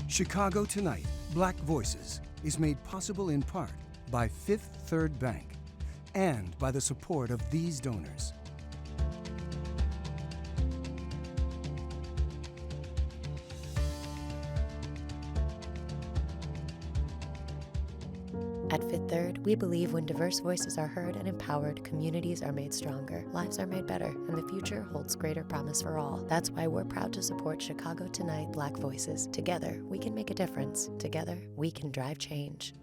Chicago Tonight, Black Voices is made possible in part by Fifth Third Bank and by the support of these donors. At Fifth Third, we believe when diverse voices are heard and empowered, communities are made stronger, lives are made better, and the future holds greater promise for all. That's why we're proud to support Chicago Tonight Black Voices. Together, we can make a difference. Together, we can drive change.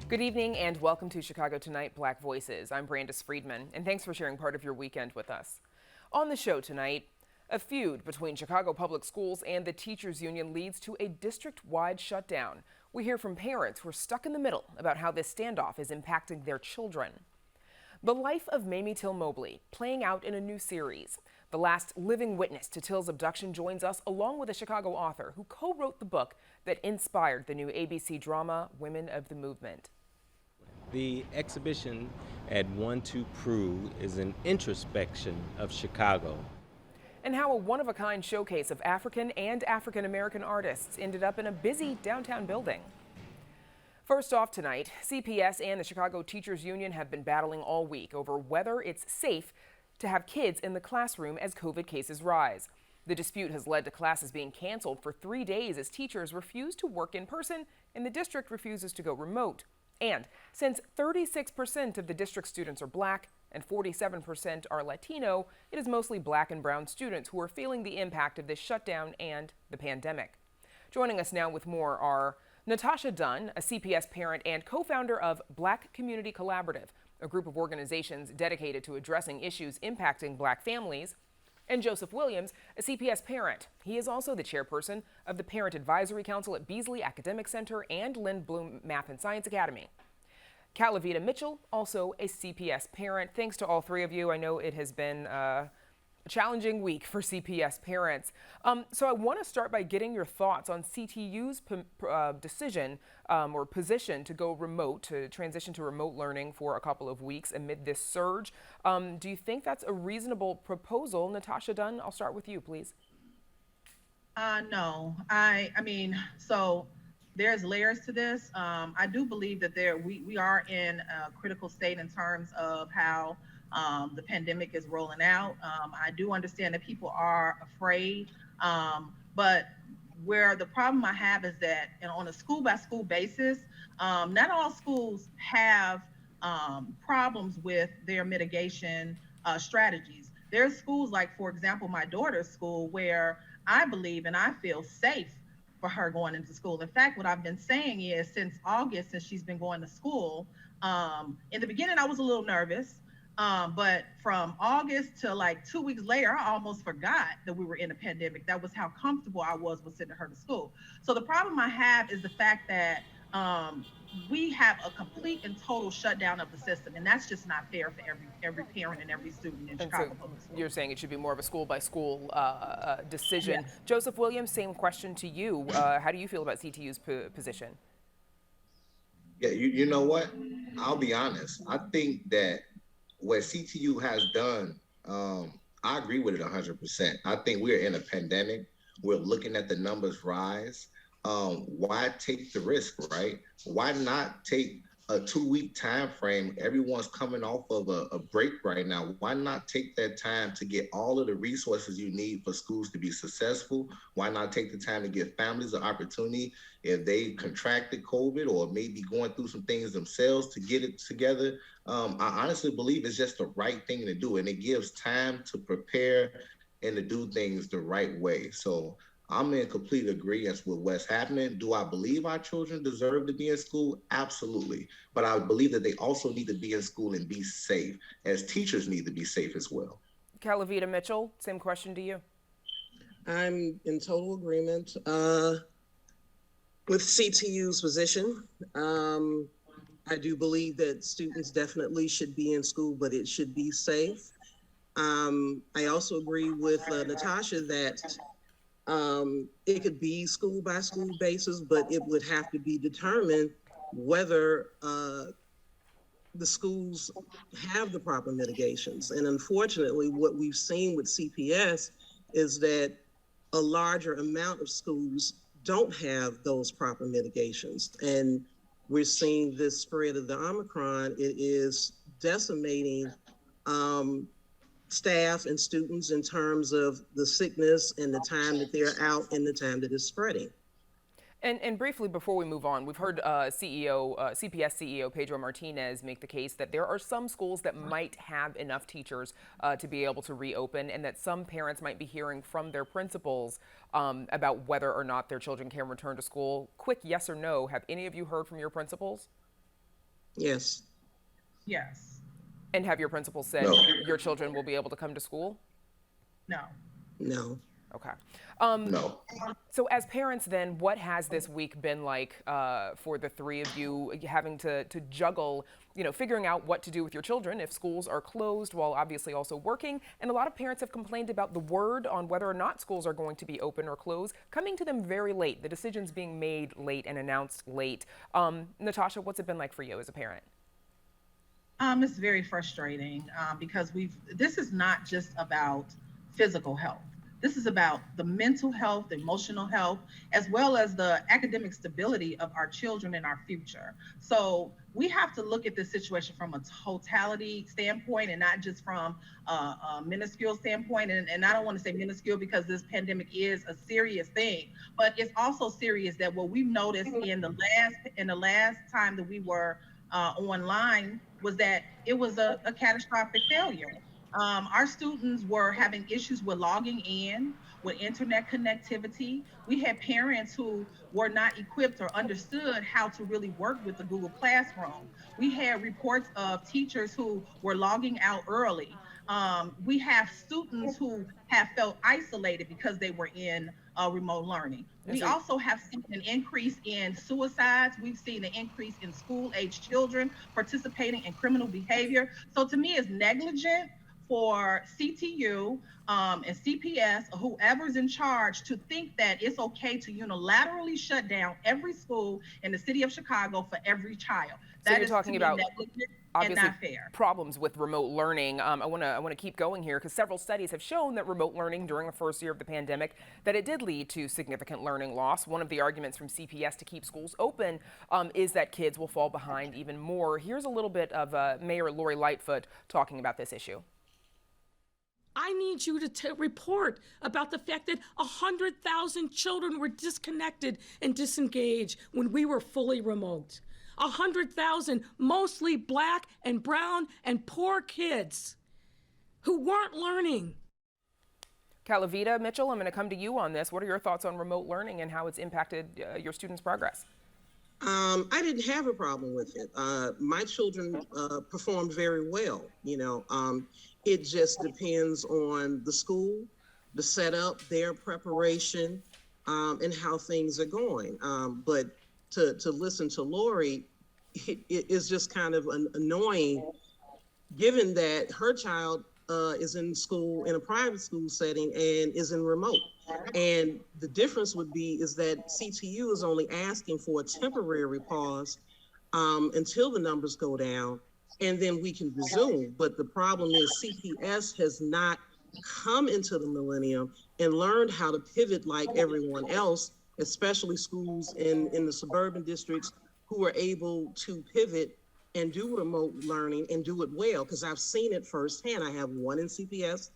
Good evening and welcome to Chicago Tonight Black Voices. I'm Brandis Friedman, and thanks for sharing part of your weekend with us. On the show tonight, a feud between Chicago Public Schools and the Teachers Union leads to a district-wide shutdown. We hear from parents who are stuck in the middle about how this standoff is impacting their children. The life of Mamie Till Mobley playing out in a new series. The last living witness to Till's abduction joins us along with a Chicago author who co-wrote the book that inspired the new ABC drama Women of the Movement. The exhibition at 1-2 Prue is an introspection of Chicago. And how a one-of-a-kind showcase of African and African-American artists ended up in a busy downtown building. First off tonight, CPS and the Chicago Teachers Union have been battling all week over whether it's safe to have kids in the classroom as COVID cases rise. The dispute has led to classes being canceled for 3 days as teachers refuse to work in person and the district refuses to go remote. And since 36% of the district students are black and 47% are Latino, it is mostly black and brown students who are feeling the impact of this shutdown and the pandemic. Joining us now with more are Natasha Dunn, a CPS parent and co-founder of Black Community Collaborative, a group of organizations dedicated to addressing issues impacting black families, and Joseph Williams, a CPS parent. He is also the chairperson of the Parent Advisory Council at Beasley Academic Center and Lynn Bloom Math and Science Academy. Calavita Mitchell, also a CPS parent. Thanks to all three of you. I know it has been a challenging week for CPS parents. So I want to start by getting your thoughts on CTU's decision or position to go remote, to transition to remote learning for a couple of weeks amid this surge. Do you think that's a reasonable proposal? Natasha Dunn, I'll start with you, please. No, I mean, so there's layers to this. I do believe that we are in a critical state in terms of how the pandemic is rolling out. I do understand that people are afraid, but where the problem I have is that on a school by school basis, not all schools have problems with their mitigation strategies. There's schools like, for example, my daughter's school, where I believe and I feel safe for her going into school. In fact, what I've been saying is since August, since she's been going to school, in the beginning I was a little nervous. But from August to like 2 weeks later, I almost forgot that we were in a pandemic. That was how comfortable I was with sending her to school. So the problem I have is the fact that we have a complete and total shutdown of the system, and that's just not fair for every parent and every student in Chicago Public Schools. You're saying it should be more of a school by school decision. Yes. Joseph Williams, same question to you. How do you feel about CTU's position? Yeah, you know what? I'll be honest. I think that what CTU has done, I agree with it 100%. I think we're in a pandemic. We're looking at the numbers rise. Why take the risk, right? Why not take a 2-week time frame? Everyone's coming off of a break right now. Why not take that time to get all of the resources you need for schools to be successful? Why not take the time to give families an opportunity if they contracted COVID or maybe going through some things themselves to get it together? I honestly believe it's just the right thing to do, and it gives time to prepare and to do things the right way. So I'm in complete agreement with what's happening. Do I believe our children deserve to be in school? Absolutely. But I believe that they also need to be in school and be safe, as teachers need to be safe as well. Calavita Mitchell, same question to you. I'm in total agreement with CTU's position. I do believe that students definitely should be in school, but it should be safe. I also agree with Natasha that it could be school by school basis, but it would have to be determined whether the schools have the proper mitigations. And unfortunately, what we've seen with CPS is that a larger amount of schools don't have those proper mitigations. And we're seeing this spread of the Omicron. It is decimating staff and students in terms of the sickness and the time that they're out and the time that it's spreading. And briefly, before we move on, we've heard CPS CEO Pedro Martinez make the case that there are some schools that might have enough teachers to be able to reopen, and that some parents might be hearing from their principals about whether or not their children can return to school. Quick yes or no, have any of you heard from your principals? Yes. Yes. And have your principals said No. your children will be able to come to school? No. No. Okay. No. So as parents then, what has this week been like for the three of you, having to juggle, figuring out what to do with your children if schools are closed while obviously also working? And a lot of parents have complained about the word on whether or not schools are going to be open or closed coming to them very late, the decisions being made late and announced late. Natasha, what's it been like for you as a parent? It's very frustrating because this is not just about physical health. This is about the mental health, the emotional health, as well as the academic stability of our children and our future. So we have to look at this situation from a totality standpoint and not just from a minuscule standpoint. And I don't want to say minuscule because this pandemic is a serious thing, but it's also serious that what we've noticed in the last time that we were online was that it was a catastrophic failure. Our students were having issues with logging in, with internet connectivity. We had parents who were not equipped or understood how to really work with the Google Classroom. We had reports of teachers who were logging out early. We have students who have felt isolated because they were in remote learning. We also have seen an increase in suicides. We've seen an increase in school-age children participating in criminal behavior. So to me, it's negligent for CTU and CPS, or whoever's in charge, to think that it's okay to unilaterally shut down every school in the city of Chicago for every child. So That you're is talking to me about negligent obviously and not fair. Problems with remote learning. I want to keep going here because several studies have shown that remote learning during the first year of the pandemic, that it did lead to significant learning loss. One of the arguments from CPS to keep schools open is that kids will fall behind even more. Here's a little bit of Mayor Lori Lightfoot talking about this issue. I need you to report about the fact that 100,000 children were disconnected and disengaged when we were fully remote. 100,000, mostly Black and brown and poor kids who weren't learning. Calavita, Mitchell, I'm going to come to you on this. What are your thoughts on remote learning and how it's impacted your students' progress? I didn't have a problem with it. My children performed very well. It just depends on the school, the setup, their preparation, and how things are going. But to listen to Lori, it is just kind of annoying, given that her child is in school in a private school setting and is in remote. And the difference is that CTU is only asking for a temporary pause until the numbers go down, and then we can resume. But the problem is CPS has not come into the millennium and learned how to pivot like everyone else, especially schools in the suburban districts who are able to pivot and do remote learning and do it well, because I've seen it firsthand. I have one in CPS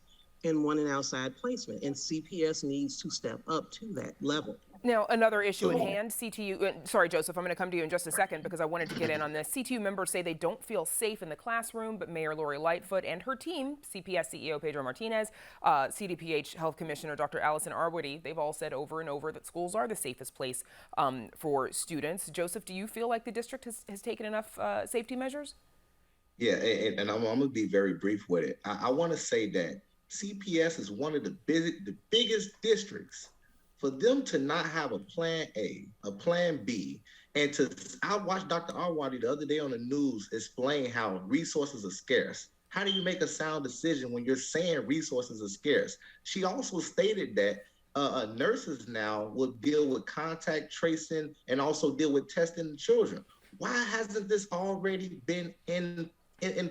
and one in outside placement, and CPS needs to step up to that level. Now, another issue at hand, CTU, sorry, Joseph, I'm going to come to you in just a second because I wanted to get in on this. CTU members say they don't feel safe in the classroom, but Mayor Lori Lightfoot and her team, CPS CEO Pedro Martinez, CDPH Health Commissioner Dr. Allison Arwady, they've all said over and over that schools are the safest place for students. Joseph, do you feel like the district has taken enough safety measures? Yeah, and I'm going to be very brief with it. I want to say that CPS is one of the biggest districts. For them to not have a plan A, a plan B, and I watched Dr. Arwady the other day on the news explain how resources are scarce. How do you make a sound decision when you're saying resources are scarce? She also stated that nurses now will deal with contact tracing and also deal with testing children. why hasn't this already been in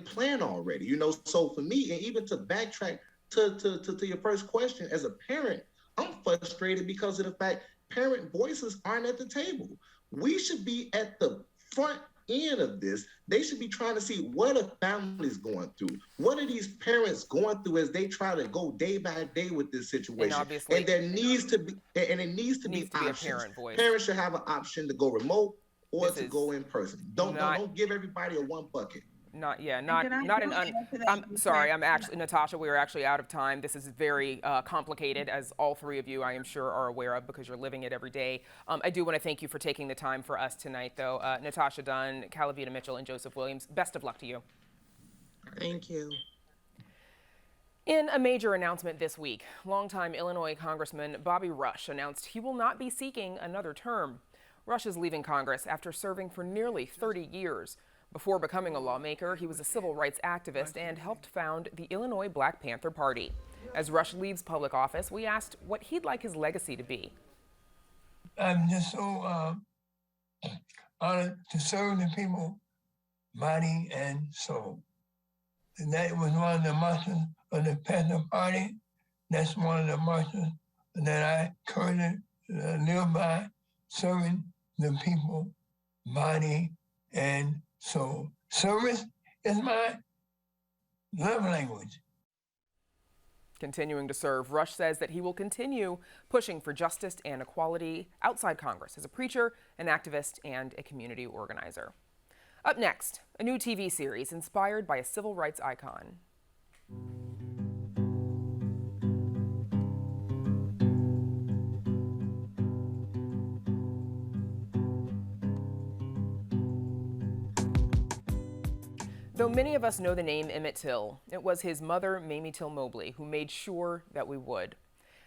plan already? You know, so for me, and even to backtrack to your first question, as a parent, I'm frustrated because of the fact parent voices aren't at the table. We should be at the front end of this. They should be trying to see what a family's going through. What are these parents going through as they try to go day by day with this situation? And there needs to be, and it needs to be options. Parent voice. Parents should have an option to go remote or to go in person. Don't give everybody a one bucket. I'm sorry, Natasha, we are actually out of time. This is very complicated, as all three of you, I am sure, are aware of because you're living it every day. I do want to thank you for taking the time for us tonight, though. Natasha Dunn, Calavita Mitchell, and Joseph Williams, best of luck to you. Thank you. In a major announcement this week, longtime Illinois Congressman Bobby Rush announced he will not be seeking another term. Rush is leaving Congress after serving for nearly 30 years. Before becoming a lawmaker, he was a civil rights activist and helped found the Illinois Black Panther Party. As Rush leaves public office, we asked what he'd like his legacy to be. I'm just so honored to serve the people, body and soul. And that was one of the marches of the Panther Party. That's one of the marches that I currently live by, serving the people, body and soul. Service is my love language. Continuing to serve, Rush says that he will continue pushing for justice and equality outside Congress as a preacher, an activist, and a community organizer. Up next, a new TV series inspired by a civil rights icon. Though many of us know the name Emmett Till, it was his mother, Mamie Till Mobley, who made sure that we would.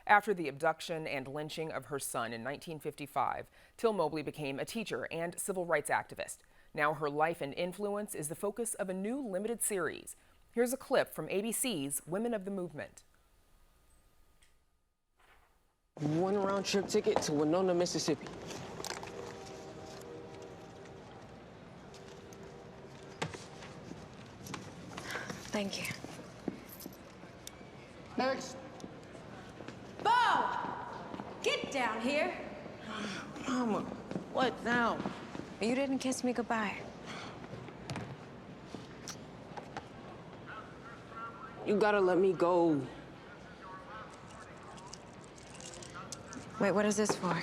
After the abduction and lynching of her son in 1955, Till Mobley became a teacher and civil rights activist. Now her life and influence is the focus of a new limited series. Here's a clip from ABC's Women of the Movement. One round-trip ticket to Winona, Mississippi. Thank you. Next. Bo! Get down here. Mama, what now? You didn't kiss me goodbye. You gotta let me go. Wait, what is this for?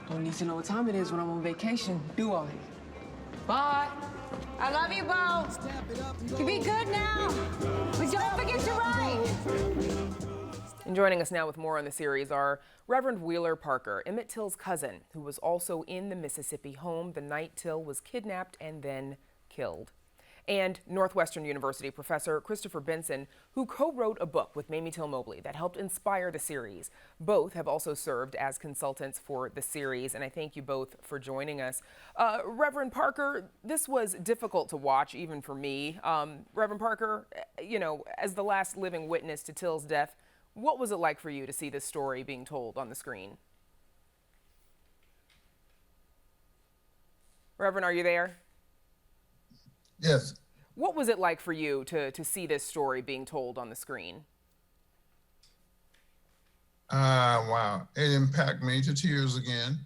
Don't need to know what time it is when I'm on vacation, do I? Bye. I love you, Bo. You be good now. But don't forget to write. And joining us now with more on the series are Reverend Wheeler Parker, Emmett Till's cousin, who was also in the Mississippi home the night Till was kidnapped and then killed. And Northwestern University professor Christopher Benson, who co-wrote a book with Mamie Till Mobley that helped inspire the series. Both have also served as consultants for the series, and I thank you both for joining us. Reverend Parker, this was difficult to watch, even for me. Reverend Parker, you know, as the last living witness to Till's death, what was it like for you to see this story being told on the screen? Reverend, are you there? Yes. What was it like for you to see this story being told on the screen? Wow. It impacted me to tears again.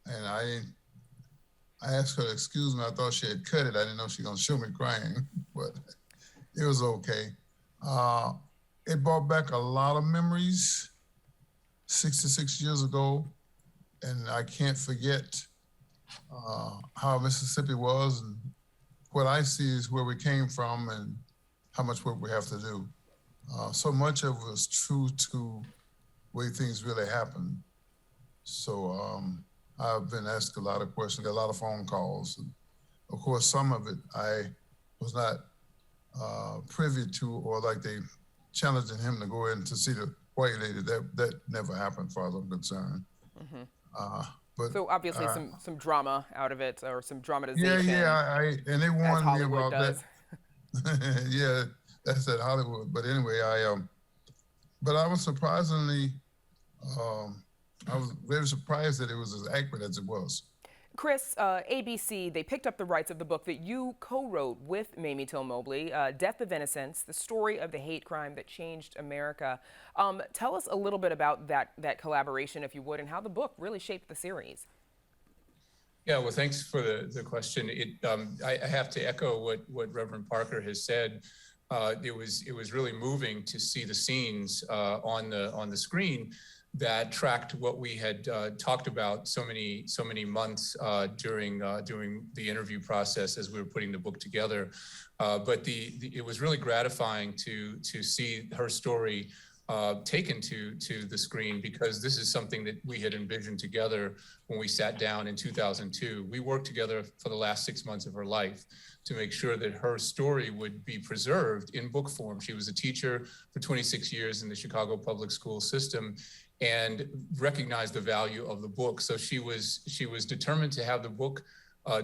And I asked her to excuse me. I thought she had cut it. I didn't know she was going to show me crying, but it was okay. It brought back a lot of memories 66 years ago. And I can't forget how Mississippi was, and what I see is where we came from and how much work we have to do. So much of it was true to the way things really happened. So I've been asked a lot of questions, got a lot of phone calls. And of course, some of it I was not privy to, or like they challenging him to go in to see the white lady. That never happened, as far as I'm concerned. Mm-hmm. But, so obviously some drama out of it, or some dramatization. Yeah, and they warned me about that. Yeah, that's at Hollywood. But anyway, but I was surprisingly, I was very surprised that it was as accurate as it was. Chris, ABC, they picked up the rights of the book that you co-wrote with Mamie Till Mobley, Death of Innocence, the story of the hate crime that changed America. Tell us a little bit about that collaboration, if you would, and how the book really shaped the series. Yeah, well, thanks for the question. I have to echo what Reverend Parker has said. It was really moving to see the scenes on the screen that tracked what we had talked about so many months during the interview process as we were putting the book together. But it was really gratifying to see her story taken to the screen, because this is something that we had envisioned together when we sat down in 2002. We worked together for the last 6 months of her life to make sure that her story would be preserved in book form. She was a teacher for 26 years in the Chicago public school system and recognized the value of the book. So she was determined to have the book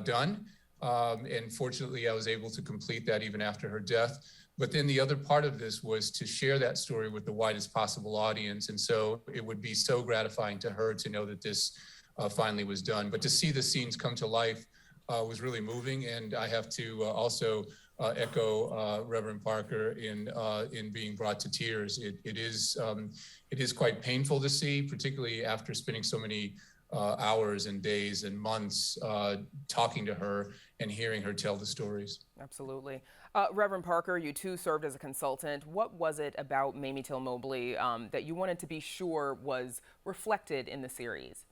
done. And fortunately, I was able to complete that even after her death. But then the other part of this was to share that story with the widest possible audience. And so it would be so gratifying to her to know that this finally was done. But to see the scenes come to life was really moving. And I have to also echo Reverend Parker in being brought to tears. It is quite painful to see, particularly after spending so many hours and days and months talking to her and hearing her tell the stories. Absolutely. Reverend Parker, you too served as a consultant. What was it about Mamie Till Mobley that you wanted to be sure was reflected in the series?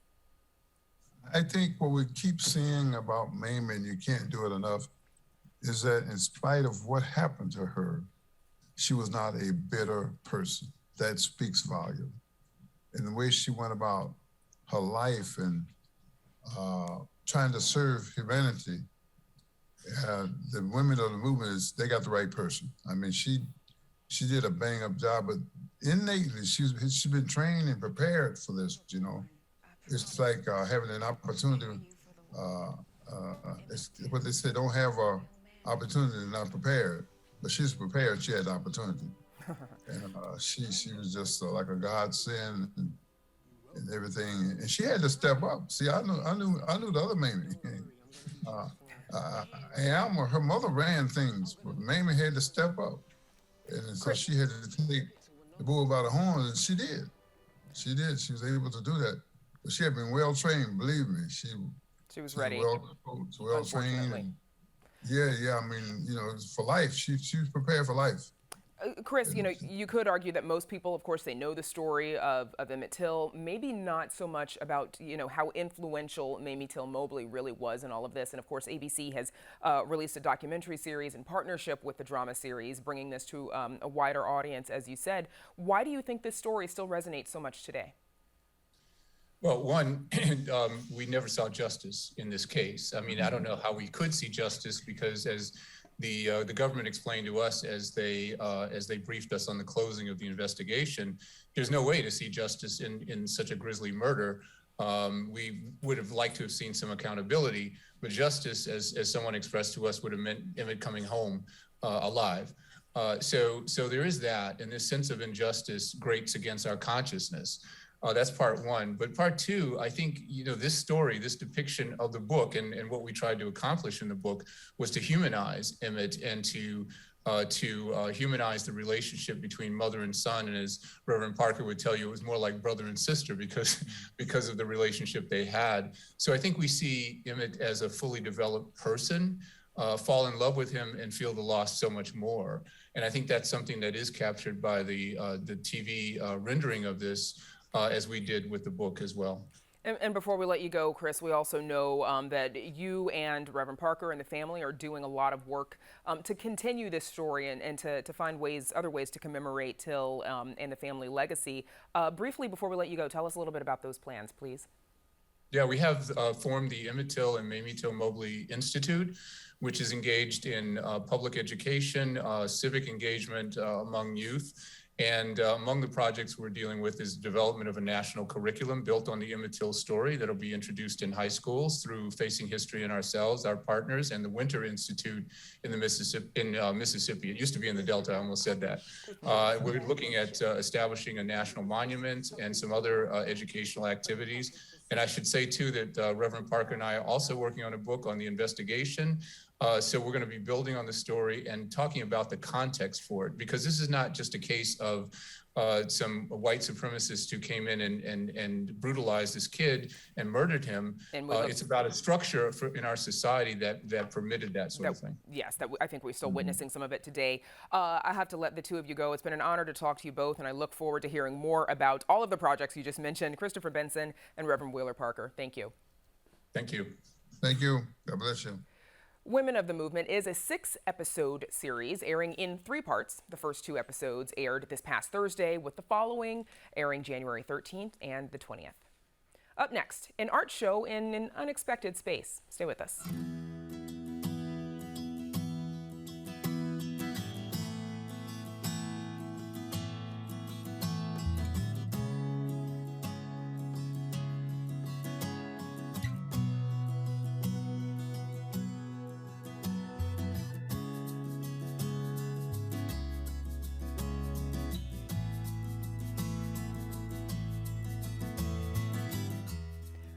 I think what we keep seeing about Mamie, and you can't do it enough, is that in spite of what happened to her, she was not a bitter person. That speaks volume. And the way she went about her life and trying to serve humanity, the women of the movement, they got the right person. I mean, she did a bang up job, but innately she's been trained and prepared for this. You know, it's like having an opportunity. It's what they say: don't have a opportunity and not prepared. But she's prepared. She had the opportunity, and she was just like a godsend and everything. And she had to step up. See, I knew the other Mamie. Alma, her mother ran things, but Mamie had to step up. And so she had to take the bull by the horns, and she did. She did. She was able to do that. But she had been well trained, believe me. She was ready. Well trained. And yeah. I mean, you know, for life. She was prepared for life. Chris, you know, you could argue that most people, of course, they know the story of Emmett Till, maybe not so much about, you know, how influential Mamie Till Mobley really was in all of this. And of course, ABC has released a documentary series in partnership with the drama series, bringing this to a wider audience, as you said. Why do you think this story still resonates so much today? Well, one, we never saw justice in this case. I mean, I don't know how we could see justice, because as the government explained to us as they briefed us on the closing of the investigation, there's no way to see justice in such a grisly murder. We would have liked to have seen some accountability, but justice, as someone expressed to us, would have meant Emmett coming home alive. So there is that, and this sense of injustice grates against our consciousness. That's part one. But part two, I think, you know, this story, this depiction of the book and what we tried to accomplish in the book was to humanize Emmett and to humanize the relationship between mother and son. And as Reverend Parker would tell you, it was more like brother and sister because of the relationship they had. So I think we see Emmett as a fully developed person, fall in love with him and feel the loss so much more. And I think that's something that is captured by the TV rendering of this, as we did with the book as well. And before we let you go, Chris, we also know that you and Reverend Parker and the family are doing a lot of work to continue this story and to find other ways to commemorate Till and the family legacy. Briefly, before we let you go, tell us a little bit about those plans, please. Yeah, we have formed the Emmett Till and Mamie Till Mobley Institute, which is engaged in public education, civic engagement among youth. And among the projects we're dealing with is development of a national curriculum built on the Emmett Till story that'll be introduced in high schools through Facing History and ourselves, our partners, and the Winter Institute in Mississippi. It used to be in the Delta, I almost said that. We're looking at establishing a national monument and some other educational activities. And I should say too that Reverend Parker and I are also working on a book on the investigation. So we're going to be building on the story and talking about the context for it, because this is not just a case of some white supremacists who came in and brutalized this kid and murdered him. And it's about a structure in our society that permitted that sort of thing. Yes, I think we're still witnessing some of it today. I have to let the two of you go. It's been an honor to talk to you both, and I look forward to hearing more about all of the projects you just mentioned. Christopher Benson and Reverend Wheeler Parker, thank you. Thank you. Thank you. God bless you. Women of the Movement is a 6-episode series airing in 3 parts. The first 2 episodes aired this past Thursday, with the following airing January 13th and the 20th. Up next, an art show in an unexpected space. Stay with us.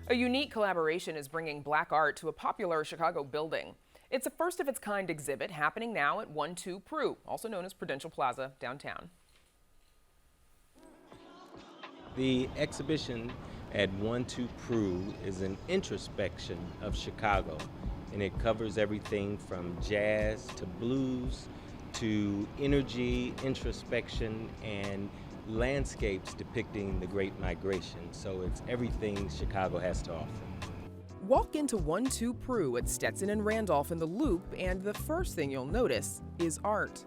A unique collaboration is bringing Black art to a popular Chicago building. It's a first-of-its-kind exhibit happening now at 12 Prue, also known as Prudential Plaza, downtown. The exhibition at 12 Prue is an introspection of Chicago, and it covers everything from jazz to blues to energy, introspection, and landscapes depicting the Great Migration. So it's everything Chicago has to offer. Walk into 12 Prue at Stetson and Randolph in the Loop, and the first thing you'll notice is art.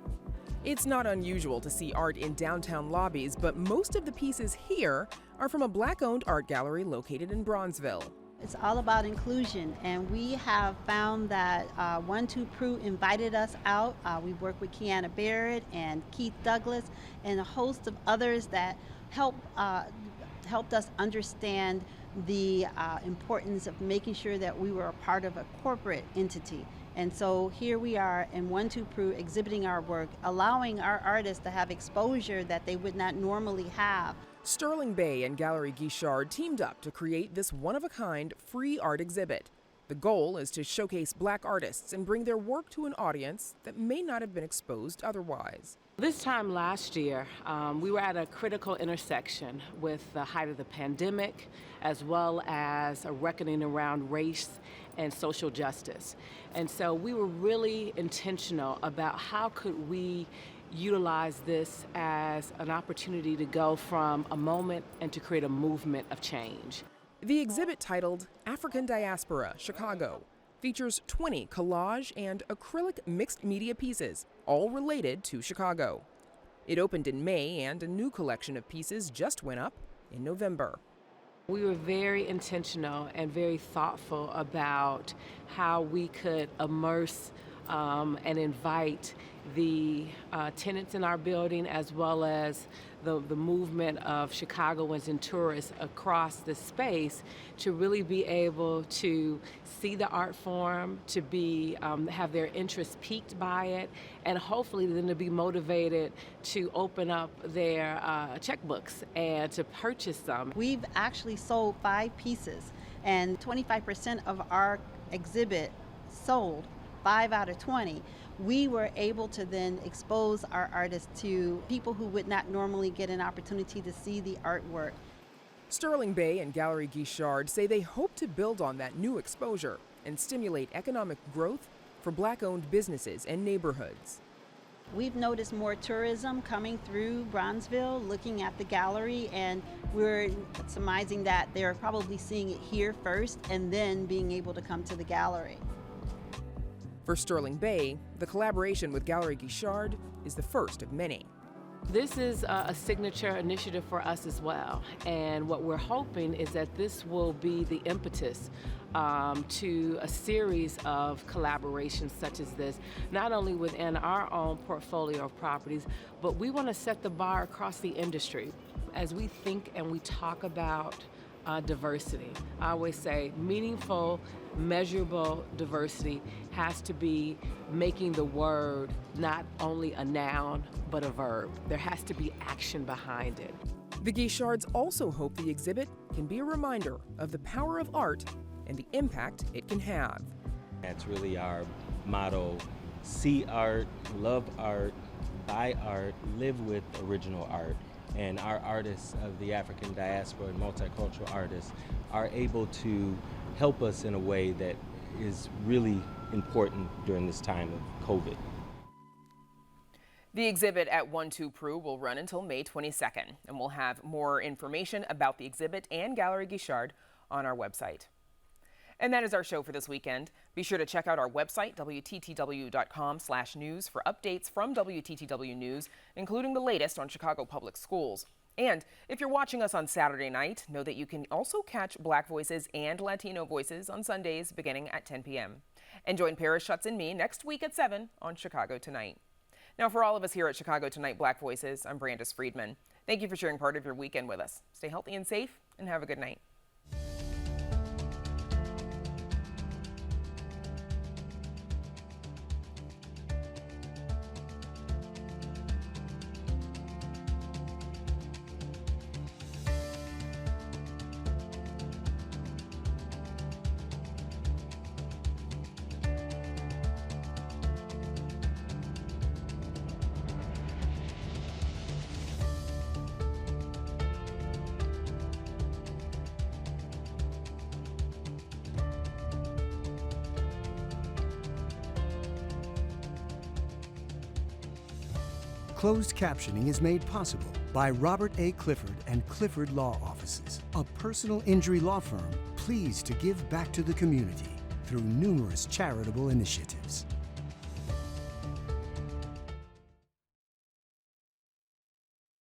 It's not unusual to see art in downtown lobbies, but most of the pieces here are from a Black-owned art gallery located in Bronzeville. It's all about inclusion, and we have found that 12 Prue invited us out. We work with Kiana Barrett and Keith Douglas and a host of others that helped us understand the importance of making sure that we were a part of a corporate entity. And so here we are in 12 Prue exhibiting our work, allowing our artists to have exposure that they would not normally have. Sterling Bay and Gallery Guichard teamed up to create this one-of-a-kind free art exhibit. The goal is to showcase Black artists and bring their work to an audience that may not have been exposed otherwise. This time last year, we were at a critical intersection with the height of the pandemic, as well as a reckoning around race and social justice. And so we were really intentional about how could we utilize this as an opportunity to go from a moment and to create a movement of change. The exhibit, titled African Diaspora, Chicago, features 20 collage and acrylic mixed media pieces, all related to Chicago. It opened in May, and a new collection of pieces just went up in November. We were very intentional and very thoughtful about how we could immerse and invite the tenants in our building, as well as the movement of Chicagoans and tourists across the space, to really be able to see the art form, to be have their interest piqued by it, and hopefully then to be motivated to open up their checkbooks and to purchase some. We've actually sold 5 pieces, and 25% of our exhibit sold, 5 out of 20. We were able to then expose our artists to people who would not normally get an opportunity to see the artwork. Sterling Bay and Gallery Guichard say they hope to build on that new exposure and stimulate economic growth for Black-owned businesses and neighborhoods. We've noticed more tourism coming through Bronzeville, looking at the gallery, and we're surmising that they're probably seeing it here first and then being able to come to the gallery. For Sterling Bay, the collaboration with Gallery Guichard is the first of many. This is a signature initiative for us as well, and what we're hoping is that this will be the impetus to a series of collaborations such as this, not only within our own portfolio of properties, but we want to set the bar across the industry. As we think and we talk about diversity, I always say meaningful, measurable diversity has to be making the word not only a noun, but a verb. There has to be action behind it. The Guichards also hope the exhibit can be a reminder of the power of art and the impact it can have. That's really our motto: see art, love art, buy art, live with original art. And our artists of the African diaspora and multicultural artists are able to help us in a way that is really important during this time of COVID. The exhibit at 12 Prue will run until May 22nd, and we'll have more information about the exhibit and Gallery Guichard on our website. And that is our show for this weekend. Be sure to check out our website, WTTW.com/news, for updates from WTTW News, including the latest on Chicago Public Schools. And if you're watching us on Saturday night, know that you can also catch Black Voices and Latino Voices on Sundays beginning at 10 p.m. And join Paris Schutz and me next week at 7 on Chicago Tonight. Now, for all of us here at Chicago Tonight Black Voices, I'm Brandis Friedman. Thank you for sharing part of your weekend with us. Stay healthy and safe, and have a good night. Closed captioning is made possible by Robert A. Clifford and Clifford Law Offices, a personal injury law firm pleased to give back to the community through numerous charitable initiatives.